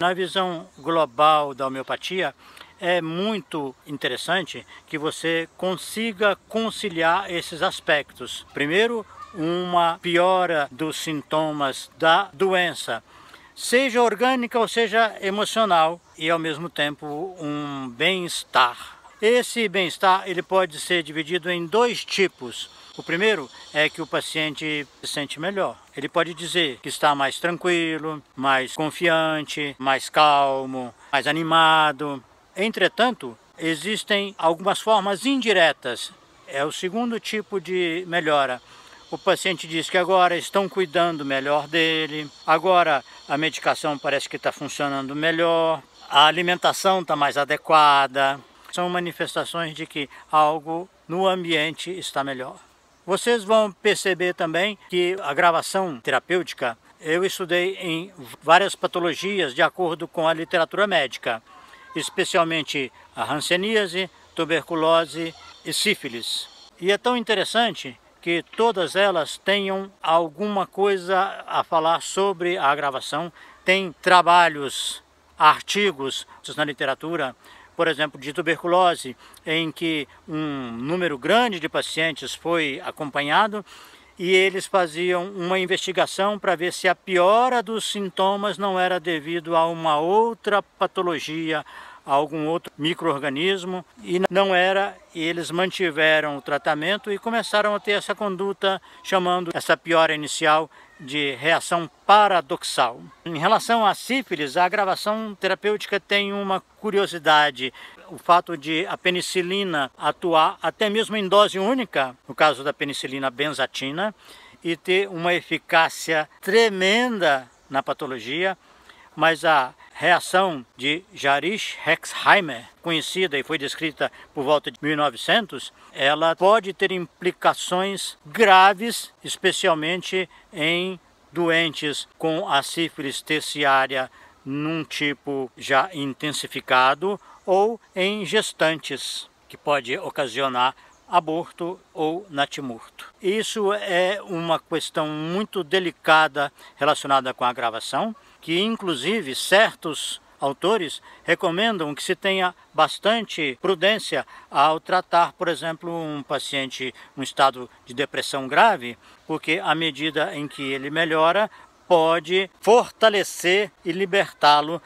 Na visão global da homeopatia, é muito interessante que você consiga conciliar esses aspectos. Primeiro, uma piora dos sintomas da doença, seja orgânica ou seja emocional, e ao mesmo tempo um bem-estar. Esse bem-estar ele pode ser dividido em dois tipos. O primeiro é que o paciente se sente melhor. Ele pode dizer que está mais tranquilo, mais confiante, mais calmo, mais animado. Entretanto, existem algumas formas indiretas. É o segundo tipo de melhora. O paciente diz que agora estão cuidando melhor dele, agora a medicação parece que está funcionando melhor, a alimentação está mais adequada. São manifestações de que algo no ambiente está melhor. Vocês vão perceber também que a gravação terapêutica eu estudei em várias patologias de acordo com a literatura médica, especialmente a hanseníase, tuberculose e sífilis. E é tão interessante que todas elas tenham alguma coisa a falar sobre a gravação. Tem trabalhos, artigos na literatura, por exemplo, de tuberculose, em que um número grande de pacientes foi acompanhado e eles faziam uma investigação para ver se a piora dos sintomas não era devido a uma outra patologia, a algum outro micro-organismo, e não era, e eles mantiveram o tratamento e começaram a ter essa conduta, chamando essa piora inicial de reação paradoxal. Em relação à sífilis, a gravação terapêutica tem uma curiosidade. O fato de a penicilina atuar até mesmo em dose única, no caso da penicilina benzatina, e ter uma eficácia tremenda na patologia, mas a reação de Jarisch-Hexheimer, conhecida e foi descrita por volta de 1900, ela pode ter implicações graves, especialmente em doentes com a sífilis terciária num tipo já intensificado ou em gestantes, que pode ocasionar aborto ou natimorto. Isso é uma questão muito delicada relacionada com a gravação, que inclusive certos autores recomendam que se tenha bastante prudência ao tratar, por exemplo, um paciente em estado de depressão grave, porque à medida em que ele melhora, pode fortalecer e libertá-lo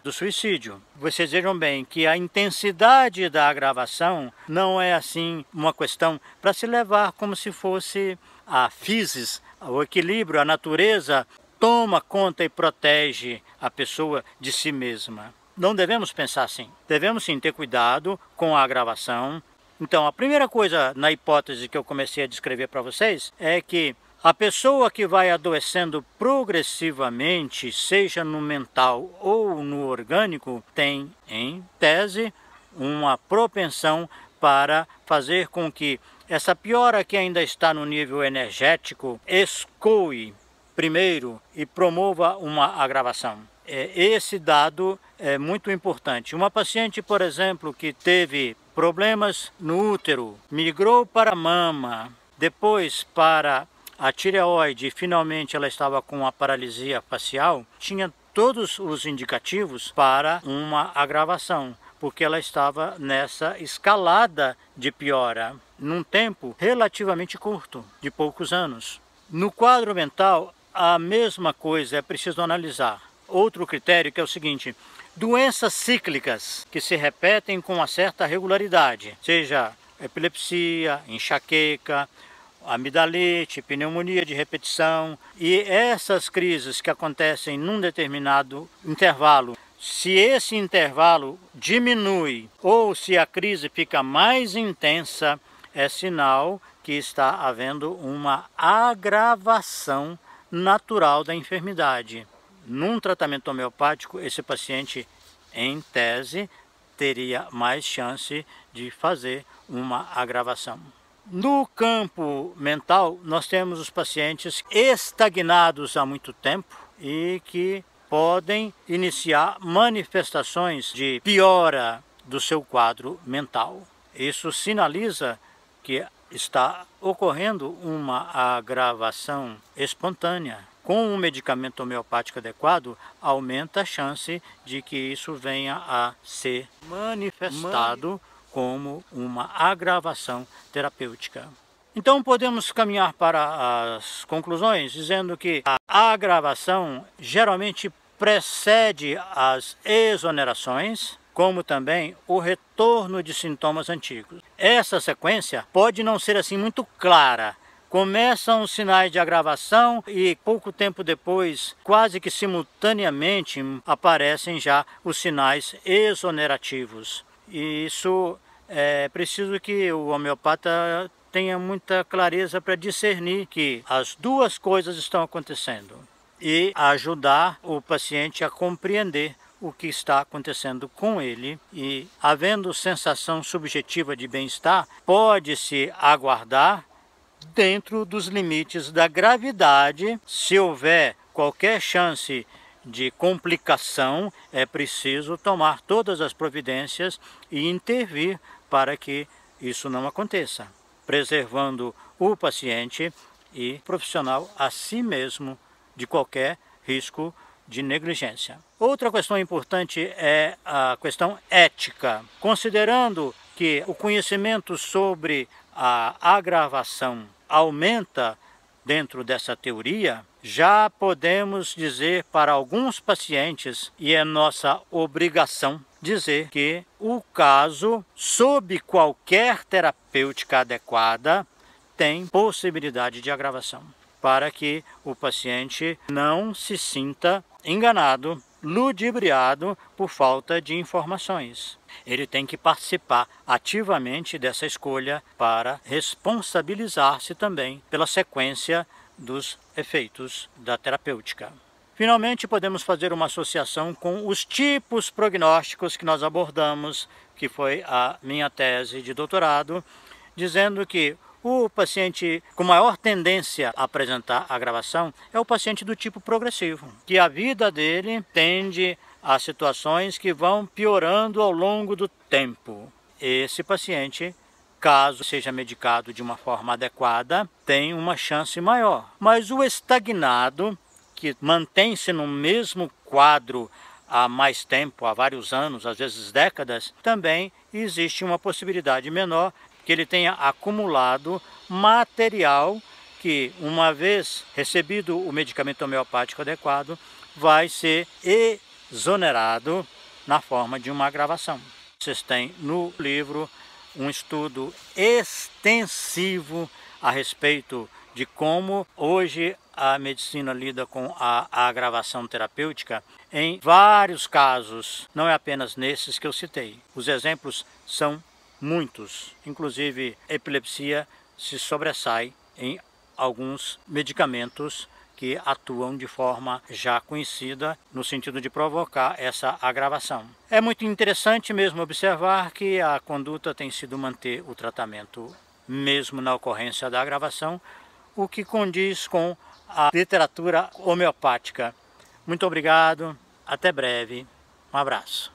do suicídio. Vocês vejam bem que a intensidade da agravação não é assim uma questão para se levar como se fosse a physis, o equilíbrio, a natureza toma conta e protege a pessoa de si mesma. Não devemos pensar assim. Devemos sim ter cuidado com a agravação. Então, a primeira coisa na hipótese que eu comecei a descrever para vocês é que a pessoa que vai adoecendo progressivamente, seja no mental ou no orgânico, tem, em tese, uma propensão para fazer com que essa piora que ainda está no nível energético escoe primeiro e promova uma agravação. Esse dado é muito importante. Uma paciente, por exemplo, que teve problemas no útero, migrou para a mama, depois para a tireoide e finalmente ela estava com a paralisia facial, tinha todos os indicativos para uma agravação, porque ela estava nessa escalada de piora, num tempo relativamente curto, de poucos anos. No quadro mental, a mesma coisa é preciso analisar. Outro critério que é o seguinte: doenças cíclicas que se repetem com uma certa regularidade, seja epilepsia, enxaqueca, amidalite, pneumonia de repetição, e essas crises que acontecem num determinado intervalo, se esse intervalo diminui ou se a crise fica mais intensa, é sinal que está havendo uma agravação natural da enfermidade. Num tratamento homeopático, esse paciente, em tese, teria mais chance de fazer uma agravação. No campo mental, nós temos os pacientes estagnados há muito tempo e que podem iniciar manifestações de piora do seu quadro mental. Isso sinaliza que está ocorrendo uma agravação espontânea. Com um medicamento homeopático adequado, aumenta a chance de que isso venha a ser manifestado como uma agravação terapêutica. Então podemos caminhar para as conclusões, dizendo que a agravação geralmente precede as exonerações, como também o retorno de sintomas antigos. Essa sequência pode não ser assim muito clara. Começam os sinais de agravação e pouco tempo depois, quase que simultaneamente, aparecem já os sinais exonerativos. E isso é preciso que o homeopata tenha muita clareza para discernir que as duas coisas estão acontecendo e ajudar o paciente a compreender o que está acontecendo com ele. E, havendo sensação subjetiva de bem-estar, pode-se aguardar dentro dos limites da gravidade. Se houver qualquer chance de complicação, é preciso tomar todas as providências e intervir para que isso não aconteça, preservando o paciente e o profissional a si mesmo de qualquer risco de negligência. Outra questão importante é a questão ética. Considerando que o conhecimento sobre a agravação aumenta dentro dessa teoria, já podemos dizer para alguns pacientes, e é nossa obrigação dizer, que o caso, sob qualquer terapêutica adequada, tem possibilidade de agravação, para que o paciente não se sinta enganado, ludibriado por falta de informações. Ele tem que participar ativamente dessa escolha para responsabilizar-se também pela sequência dos efeitos da terapêutica. Finalmente, podemos fazer uma associação com os tipos prognósticos que nós abordamos, que foi a minha tese de doutorado, dizendo que o paciente com maior tendência a apresentar agravação é o paciente do tipo progressivo, que a vida dele tende a situações que vão piorando ao longo do tempo. Esse paciente, caso seja medicado de uma forma adequada, tem uma chance maior. Mas o estagnado, que mantém-se no mesmo quadro há mais tempo, há vários anos, às vezes décadas, também existe uma possibilidade menor que ele tenha acumulado material que, uma vez recebido o medicamento homeopático adequado, vai ser exonerado na forma de uma agravação. Vocês têm no livro um estudo extensivo a respeito de como hoje a medicina lida com a agravação terapêutica em vários casos, não é apenas nesses que eu citei. Os exemplos são muitos, inclusive epilepsia se sobressai em alguns medicamentos que atuam de forma já conhecida no sentido de provocar essa agravação. É muito interessante mesmo observar que a conduta tem sido manter o tratamento mesmo na ocorrência da agravação, o que condiz com a literatura homeopática. Muito obrigado, até breve, um abraço.